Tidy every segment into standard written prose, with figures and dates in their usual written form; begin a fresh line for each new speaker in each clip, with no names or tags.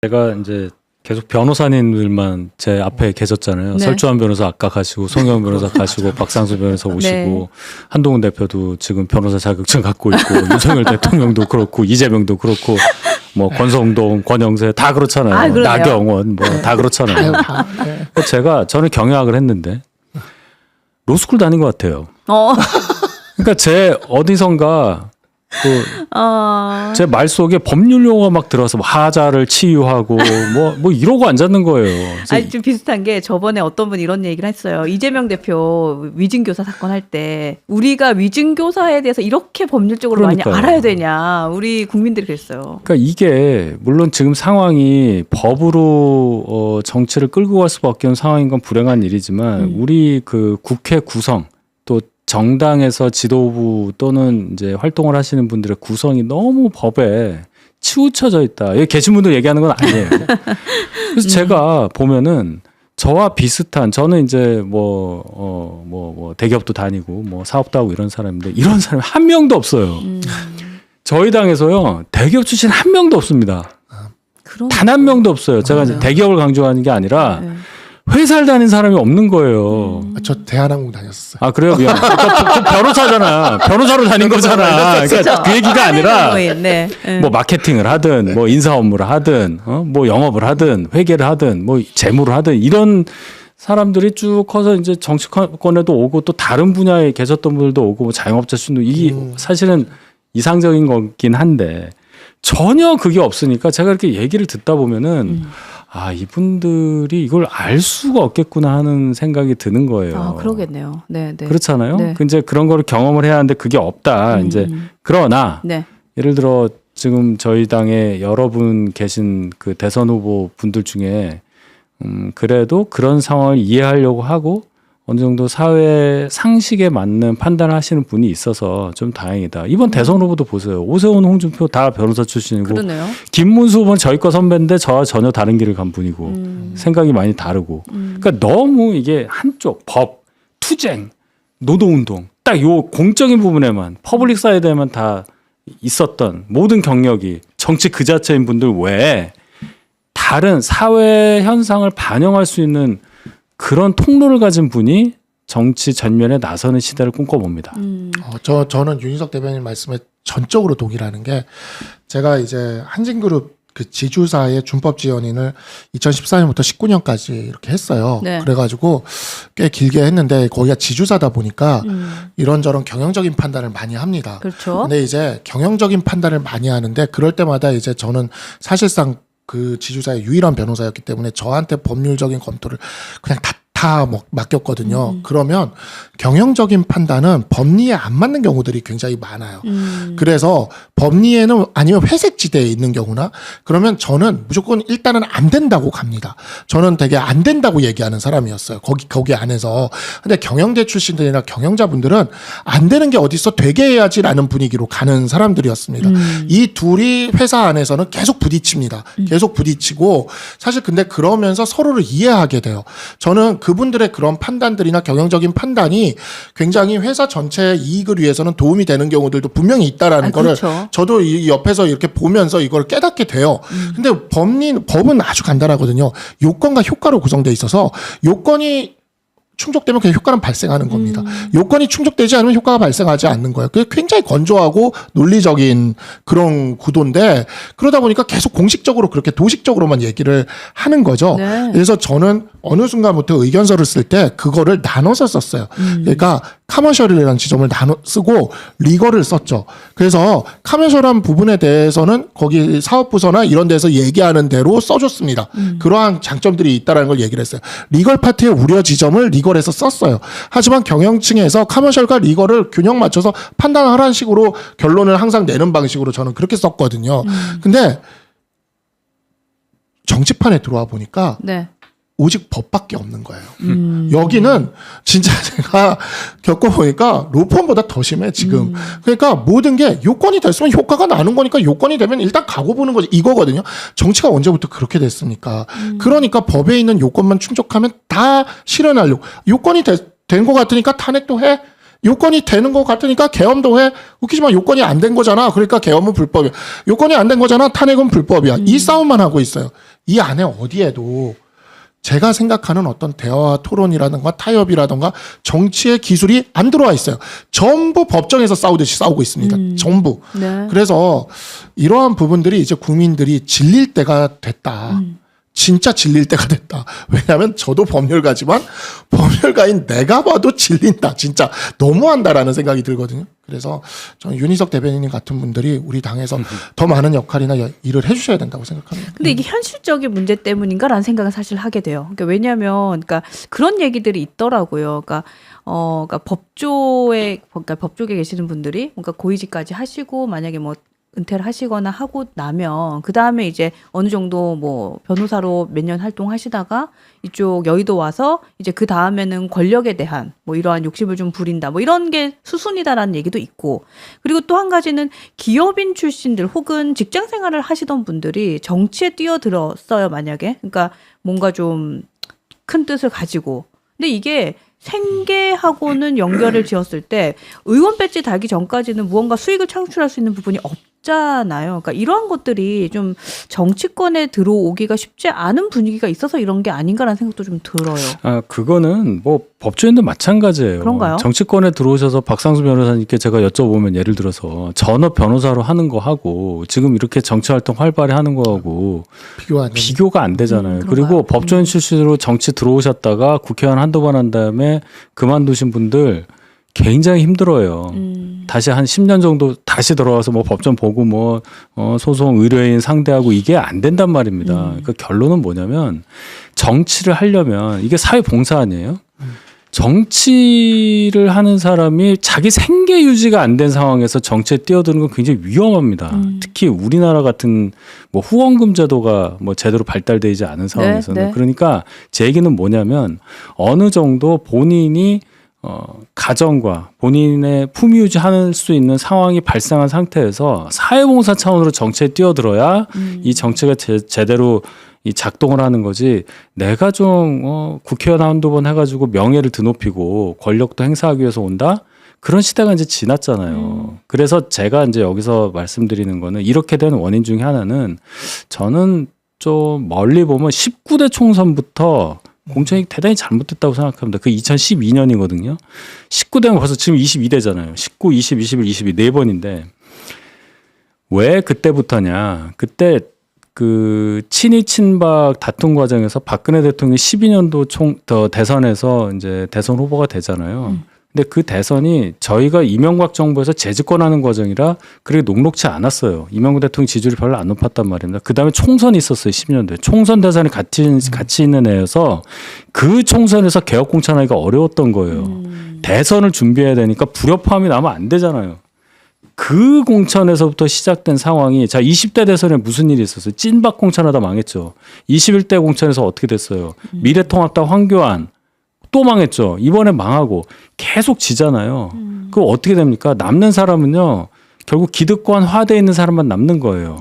제가 이제 계속 변호사님들만 제 앞에 계셨잖아요.
네.
설주환 변호사 아까 가시고 송영 변호사 가시고 박상수 변호사 오시고
네.
한동훈 대표도 지금 변호사 자격증 갖고 있고 윤석열 대통령도 그렇고 이재명도 그렇고 뭐 권성동, 권영세 다 그렇잖아요.
아, 그러네요.
나경원 뭐 다 그렇잖아요. 저는 경영학을 했는데 로스쿨 다닌 것 같아요. 그러니까 제 어디선가 제 말 속에 법률 용어가 막 들어서 뭐 하자를 치유하고 뭐 이러고 앉았는 거예요.
아니 좀 비슷한 게 저번에 어떤 분이 이런 얘기를 했어요. 이재명 대표 위증교사 사건 할 때 우리가 위증교사에 대해서 이렇게 법률적으로
그러니까요.
많이 알아야 되냐 우리 국민들이 그랬어요.
그러니까 이게 물론 지금 상황이 법으로 정치를 끌고 갈 수밖에 없는 상황인 건 불행한 일이지만 우리 그 국회 구성 또 정당에서 지도부 또는 이제 활동을 하시는 분들의 구성이 너무 법에 치우쳐져 있다. 여기 계신 분들 얘기하는 건 아니에요. 그래서 제가 보면은 저와 비슷한 저는 이제 뭐 대기업도 다니고 뭐 사업도 하고 이런 사람인데 이런 사람이 한 명도 없어요. 저희 당에서요 대기업 출신 한 명도 없습니다. 단 한 명도 없어요. 제가 이제 대기업을 강조하는 게 아니라
네.
회사를 다닌 사람이 없는 거예요.
저 대한항공 다녔었어요.
아 그래요? 미안. 그 변호사잖아. 변호사로 다닌 거잖아. 그러니까 그 얘기가 아니라
네.
뭐 마케팅을 하든 뭐 인사 업무를 하든 뭐 영업을 하든 회계를 하든 뭐 재무를 하든 이런 사람들이 쭉 커서 이제 정치권에도 오고 또 다른 분야에 계셨던 분들도 오고 뭐 자영업자 수도 이게 사실은 이상적인 거긴 한데 전혀 그게 없으니까 제가 이렇게 얘기를 듣다 보면은 아, 이분들이 이걸 알 수가 없겠구나 하는 생각이 드는 거예요.
아, 그러겠네요. 네.
그렇잖아요.
네.
이제 그런 거를 경험을 해야 하는데 그게 없다. 이제 그러나
네.
예를 들어 지금 저희 당에 여러분 계신 그 대선 후보 분들 중에 그래도 그런 상황을 이해하려고 하고 어느 정도 사회 상식에 맞는 판단을 하시는 분이 있어서 좀 다행이다. 이번 대선 후보도 보세요. 오세훈, 홍준표 다 변호사 출신이고
그러네요.
김문수 후보는 저희 거 선배인데 저와 전혀 다른 길을 간 분이고 생각이 많이 다르고 그러니까 너무 이게 한쪽 법, 투쟁, 노동운동 딱 요 공적인 부분에만 퍼블릭 사이드에만 다 있었던 모든 경력이 정치 그 자체인 분들 외에 다른 사회 현상을 반영할 수 있는 그런 통로를 가진 분이 정치 전면에 나서는 시대를 꿈꿔봅니다.
저는 윤희석 대변인 말씀에 전적으로 동의라는 게 제가 이제 한진그룹 그 지주사의 준법 지원인을 2014년부터 19년까지 이렇게 했어요.
네.
그래가지고 꽤 길게 했는데 거기가 지주사다 보니까 이런저런 경영적인 판단을 많이 합니다.
그렇죠.
근데 이제 경영적인 판단을 많이 하는데 그럴 때마다 이제 저는 사실상 그 지주사의 유일한 변호사였기 때문에 저한테 법률적인 검토를 그냥 다 맡겼거든요. 그러면 경영적인 판단은 법리에 안 맞는 경우들이 굉장히 많아요. 그래서 법리에는 아니면 회색 지대에 있는 경우나 그러면 저는 무조건 일단은 안 된다고 갑니다. 저는 되게 안 된다고 얘기하는 사람이었어요. 거기 안에서. 근데 경영대 출신들이나 경영자분들은 안 되는 게 어딨어 되게 해야지라는 분위기로 가는 사람들이었습니다. 이 둘이 회사 안에서는 계속 부딪힙니다. 계속 부딪히고 사실 근데 그러면서 서로를 이해하게 돼요. 저는 그분들의 그런 판단들이나 경영적인 판단이 굉장히 회사 전체의 이익을 위해서는 도움이 되는 경우들도 분명히 있다라는 거를
그렇죠.
저도 이 옆에서 이렇게 보면서 이걸 깨닫게 돼요. 근데 법은 아주 간단하거든요. 요건과 효과로 구성되어 있어서 요건이 충족되면 그냥 효과는 발생하는 겁니다. 요건이 충족되지 않으면 효과가 발생하지 않는 거예요. 그게 굉장히 건조하고 논리적인 그런 구도인데 그러다 보니까 계속 공식적으로 그렇게 도식적으로만 얘기를 하는 거죠.
네.
그래서 저는 어느 순간부터 의견서를 쓸 때 그거를 나눠서 썼어요. 그러니까 커머셜이라는 지점을 나눠 쓰고 리거를 썼죠. 그래서 커머셜한 부분에 대해서는 거기 사업부서나 이런 데서 얘기하는 대로 써줬습니다. 그러한 장점들이 있다는 걸 얘기를 했어요. 리걸 파트의 우려 지점을 리걸에서 썼어요. 하지만 경영층에서 커머셜과 리걸을 균형 맞춰서 판단하라는 식으로 결론을 항상 내는 방식으로 저는 그렇게 썼거든요. 근데 정치판에 들어와 보니까
네.
오직 법밖에 없는 거예요. 여기는 진짜 제가 겪어보니까 로펌보다 더 심해 지금. 그러니까 모든 게 요건이 됐으면 효과가 나는 거니까 요건이 되면 일단 가고 보는 거지 이거거든요. 정치가 언제부터 그렇게 됐습니까? 그러니까 법에 있는 요건만 충족하면 다 실현하려고. 요건이 된 것 같으니까 탄핵도 해. 요건이 되는 것 같으니까 계엄도 해. 웃기지만 요건이 안 된 거잖아. 그러니까 계엄은 불법이야. 요건이 안 된 거잖아. 탄핵은 불법이야. 이 싸움만 하고 있어요. 이 안에 어디에도 제가 생각하는 어떤 대화와 토론이라든가 타협이라든가 정치의 기술이 안 들어와 있어요. 전부 법정에서 싸우듯이 싸우고 있습니다. 전부.
네.
그래서 이러한 부분들이 이제 국민들이 질릴 때가 됐다. 진짜 질릴 때가 됐다. 왜냐하면 저도 법률가지만 법률가인 내가 봐도 질린다. 진짜 너무한다라는 생각이 들거든요. 그래서 저는 윤희석 대변인님 같은 분들이 우리 당에서 더 많은 역할이나 일을 해주셔야 된다고 생각합니다.
근데 이게 현실적인 문제 때문인가라는 생각은 사실 하게 돼요. 그러니까 왜냐하면 그러니까 그런 얘기들이 있더라고요. 그러니까 법조계 계시는 분들이 뭔가 고위직까지 하시고 만약에 뭐 은퇴를 하시거나 하고 나면 그 다음에 이제 어느 정도 뭐 변호사로 몇 년 활동하시다가 이쪽 여의도 와서 이제 그 다음에는 권력에 대한 뭐 이러한 욕심을 좀 부린다 뭐 이런 게 수순이다라는 얘기도 있고 그리고 또 한 가지는 기업인 출신들 혹은 직장 생활을 하시던 분들이 정치에 뛰어들었어요 만약에 그러니까 뭔가 좀 큰 뜻을 가지고 근데 이게 생계하고는 연결을 지었을 때 의원 배지 달기 전까지는 무언가 수익을 창출할 수 있는 부분이 없잖아요. 그러니까 이러한 것들이 좀 정치권에 들어오기가 쉽지 않은 분위기가 있어서 이런 게 아닌가라는 생각도 좀 들어요.
아, 그거는 뭐 법조인도 마찬가지예요.
그런가요?
정치권에 들어오셔서 박상수 변호사님께 제가 여쭤보면 예를 들어서 전업 변호사로 하는 거 하고 지금 이렇게 정치 활동 활발히 하는 거하고 비교가 안 되잖아요. 그리고 법조인 출신으로 정치 들어오셨다가 국회의원 한두 번 한 다음에 그만두신 분들 굉장히 힘들어요. 다시 한 10년 정도 다시 돌아와서 뭐 법정 보고 뭐 소송 의뢰인 상대하고 이게 안 된단 말입니다. 그러니까 결론은 뭐냐면 정치를 하려면 이게 사회봉사 아니에요? 정치를 하는 사람이 자기 생계 유지가 안 된 상황에서 정치에 뛰어드는 건 굉장히 위험합니다. 특히 우리나라 같은 뭐 후원금 제도가 뭐 제대로 발달되지 않은 상황에서는.
네.
그러니까 제 얘기는 뭐냐면 어느 정도 본인이 가정과 본인의 품위 유지할 수 있는 상황이 발생한 상태에서 사회봉사 차원으로 정치에 뛰어들어야 이 정치가 제대로 이 작동을 하는 거지 내가 좀 국회의원 한두 번 해가지고 명예를 드높이고 권력도 행사하기 위해서 온다? 그런 시대가 이제 지났잖아요. 그래서 제가 이제 여기서 말씀드리는 거는 이렇게 되는 원인 중에 하나는 저는 좀 멀리 보면 19대 총선부터 공천이 대단히 잘못됐다고 생각합니다. 그 2012년이거든요. 19대는 벌써 지금 22대잖아요. 19, 20, 21, 22 네 번인데 왜 그때부터냐? 그때 그 친이 친박 다툼 과정에서 박근혜 대통령이 12년도 대선에서 이제 대선 후보가 되잖아요. 근데 그 대선이 저희가 이명박 정부에서 재집권하는 과정이라 그렇게 녹록치 않았어요. 이명박 대통령 지지율이 별로 안 높았단 말입니다. 그 다음에 총선이 있었어요. 10년도에. 총선 대선이 같이 있는 애여서 그 총선에서 개혁 공천하기가 어려웠던 거예요. 대선을 준비해야 되니까 불협화음이 나면 안 되잖아요. 그 공천에서부터 시작된 상황이 자 20대 대선에 무슨 일이 있었어요? 찐박 공천하다 망했죠. 21대 공천에서 어떻게 됐어요? 미래통합당 황교안 또 망했죠. 이번에 망하고 계속 지잖아요. 그럼 어떻게 됩니까? 남는 사람은요. 결국 기득권 화대에 있는 사람만 남는 거예요.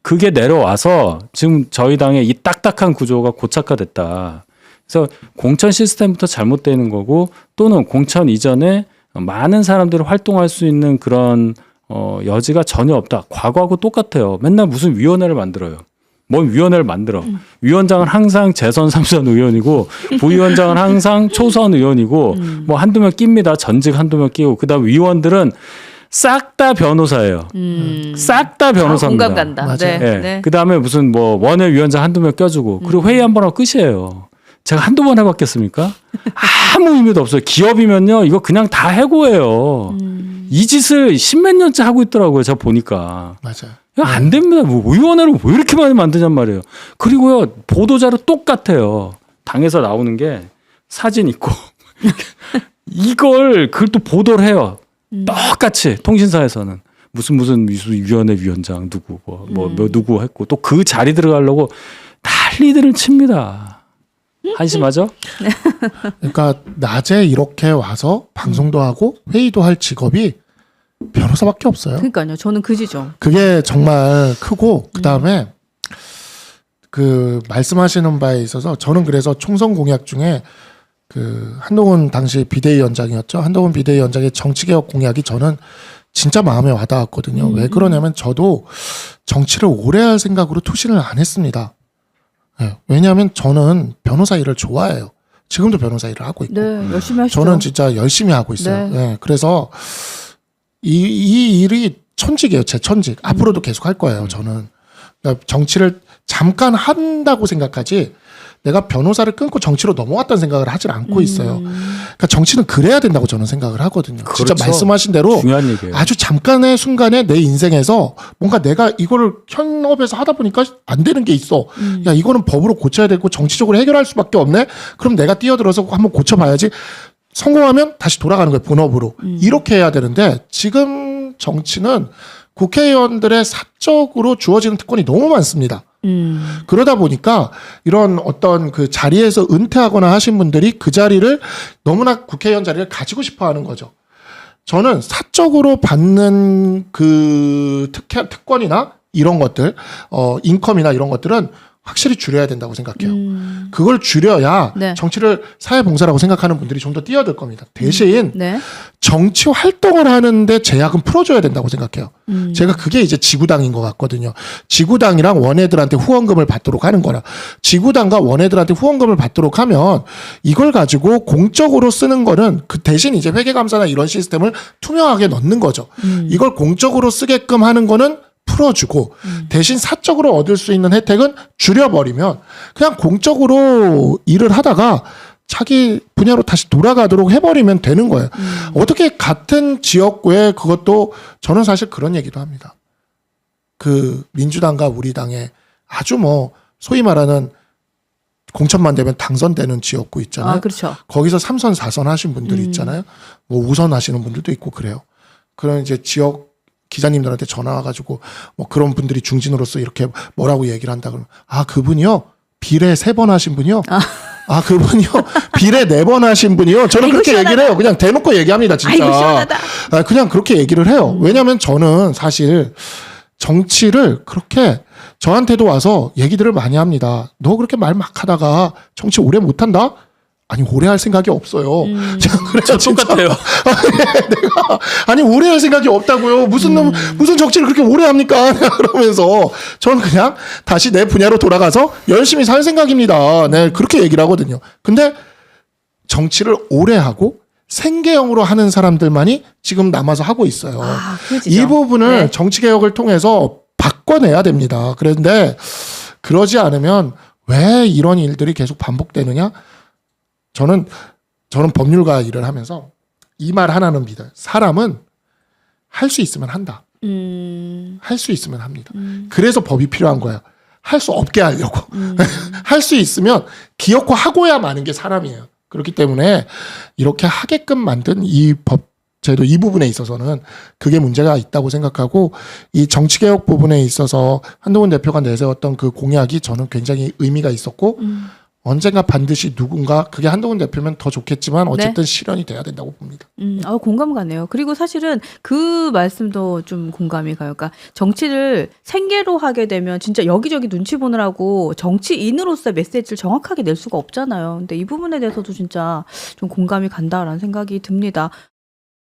그게 내려와서 지금 저희 당의 이 딱딱한 구조가 고착화됐다. 그래서 공천 시스템부터 잘못되는 거고 또는 공천 이전에 많은 사람들이 활동할 수 있는 그런 여지가 전혀 없다. 과거하고 똑같아요. 맨날 무슨 위원회를 만들어요. 뭔 위원회를 만들어. 위원장은 항상 재선 3선 의원이고 부위원장은 항상 초선 의원이고 뭐 한두 명 낍니다. 전직 한두 명 끼고 그다음 위원들은 싹 다 변호사예요. 싹 다 변호사입니다.
공감 간다.
맞아요.
네.
네.
네.
그다음에 무슨 뭐 원외 위원장 한두 명 껴주고 그리고 회의 한 번 하고 끝이에요. 제가 한두 번 해봤겠습니까? 아무 의미도 없어요. 기업이면요 이거 그냥 다 해고해요. 이 짓을 십몇 년째 하고 있더라고요. 제가 보니까.
맞아요.
이거 안 됩니다. 뭐 의원회를 왜 이렇게 많이 만드냔 말이에요. 그리고요 보도자료 똑같아요. 당에서 나오는 게 사진 있고 이걸 그걸 또 보도를 해요. 똑같이 통신사에서는 무슨 위원회 위원장 누구 뭐 누구 했고 또 그 자리 들어가려고 난리들을 칩니다. 한심하죠?
그러니까 낮에 이렇게 와서 방송도 하고 회의도 할 직업이 변호사밖에 없어요.
그러니까요. 저는 그지죠.
그게 정말 크고 그다음에 그 말씀하시는 바에 있어서 저는 그래서 총선 공약 중에 그 한동훈 당시 비대위원장이었죠. 한동훈 비대위원장의 정치개혁 공약이 저는 진짜 마음에 와닿았거든요. 왜 그러냐면 저도 정치를 오래 할 생각으로 투신을 안 했습니다. 예, 왜냐하면 저는 변호사 일을 좋아해요. 지금도 변호사 일을 하고 있고.
네, 열심히 하시죠.
저는 진짜 열심히 하고 있어요.
네.
예, 그래서 이 일이 천직이에요. 제 천직. 앞으로도 계속 할 거예요. 저는. 그러니까 정치를 잠깐 한다고 생각하지 내가 변호사를 끊고 정치로 넘어갔다는 생각을 하질 않고 있어요. 그러니까 정치는 그래야 된다고 저는 생각을 하거든요. 진짜
그렇죠.
말씀하신 대로
중요한 얘기예요.
아주 잠깐의 순간에 내 인생에서 뭔가 내가 이거를 현업에서 하다 보니까 안 되는 게 있어. 야, 이거는 법으로 고쳐야 되고 정치적으로 해결할 수밖에 없네. 그럼 내가 뛰어들어서 한번 고쳐봐야지. 성공하면 다시 돌아가는 거예요. 본업으로. 이렇게 해야 되는데 지금 정치는 국회의원들의 사적으로 주어지는 특권이 너무 많습니다. 그러다 보니까 이런 어떤 그 자리에서 은퇴하거나 하신 분들이 그 자리를 너무나 국회의원 자리를 가지고 싶어 하는 거죠. 저는 사적으로 받는 그 특권이나 이런 것들, 인컴이나 이런 것들은 확실히 줄여야 된다고 생각해요. 그걸 줄여야
네.
정치를 사회봉사라고 생각하는 분들이 좀 더 뛰어들 겁니다. 대신
네.
정치 활동을 하는데 제약은 풀어줘야 된다고 생각해요. 제가 그게 이제 지구당인 것 같거든요. 지구당이랑 원애들한테 후원금을 받도록 하는 거라. 지구당과 원애들한테 후원금을 받도록 하면 이걸 가지고 공적으로 쓰는 거는 그 대신 이제 회계감사나 이런 시스템을 투명하게 넣는 거죠. 이걸 공적으로 쓰게끔 하는 거는 풀어주고 대신 사적으로 얻을 수 있는 혜택은 줄여버리면 그냥 공적으로 일을 하다가 자기 분야로 다시 돌아가도록 해버리면 되는 거예요. 어떻게 같은 지역구에 그것도 저는 사실 그런 얘기도 합니다. 그 민주당과 우리 당에 아주 뭐 소위 말하는 공천만 되면 당선되는 지역구 있잖아요.
아, 그렇죠.
거기서 3선, 4선 하신 분들이 있잖아요. 뭐 우선 하시는 분들도 있고 그래요. 그런 이제 지역 기자님들한테 전화 와가지고 뭐 그런 분들이 중진으로서 이렇게 뭐라고 얘기를 한다 그러면 아 그분이요 비례 3번 하신 분이요. 아 그분이요 비례 4번 하신 분이요. 저는
아이고,
그렇게
시원하다.
얘기를 해요. 그냥 대놓고 얘기합니다 진짜.
아이고, 시원하다.
아, 그냥 그렇게 얘기를 해요. 왜냐하면 저는 사실 정치를 그렇게 저한테도 와서 얘기들을 많이 합니다. 너 그렇게 말 막 하다가 정치 오래 못한다? 아니 오래 할 생각이 없어요. 그래서 진짜
똑같아요.
내가 아니 오래 할 생각이 없다고요. 무슨 정치를 그렇게 오래 합니까? 그러면서 저는 그냥 다시 내 분야로 돌아가서 열심히 살 생각입니다. 네 그렇게 얘기를 하거든요. 근데 정치를 오래 하고 생계형으로 하는 사람들만이 지금 남아서 하고 있어요.
아, 그러시죠.
이 부분을
네.
정치개혁을 통해서 바꿔내야 됩니다. 그런데 그러지 않으면 왜 이런 일들이 계속 반복되느냐? 저는 법률가 일을 하면서 이 말 하나는 믿어요. 사람은 할 수 있으면 한다. 할 수 있으면 합니다. 그래서 법이 필요한 거예요. 할 수 없게 하려고. 할 수 있으면 기어코 하고야 마는 게 사람이에요. 그렇기 때문에 이렇게 하게끔 만든 이 법 제도 이 부분에 있어서는 그게 문제가 있다고 생각하고 이 정치개혁 부분에 있어서 한동훈 대표가 내세웠던 그 공약이 저는 굉장히 의미가 있었고 언젠가 반드시 누군가 그게 한동훈 대표면 더 좋겠지만 어쨌든 실현이 돼야 된다고 봅니다.
공감 가네요. 그리고 사실은 그 말씀도 좀 공감이 가요. 그러니까 정치를 생계로 하게 되면 진짜 여기저기 눈치 보느라고 정치인으로서의 메시지를 정확하게 낼 수가 없잖아요. 근데 이 부분에 대해서도 진짜 좀 공감이 간다라는 생각이 듭니다.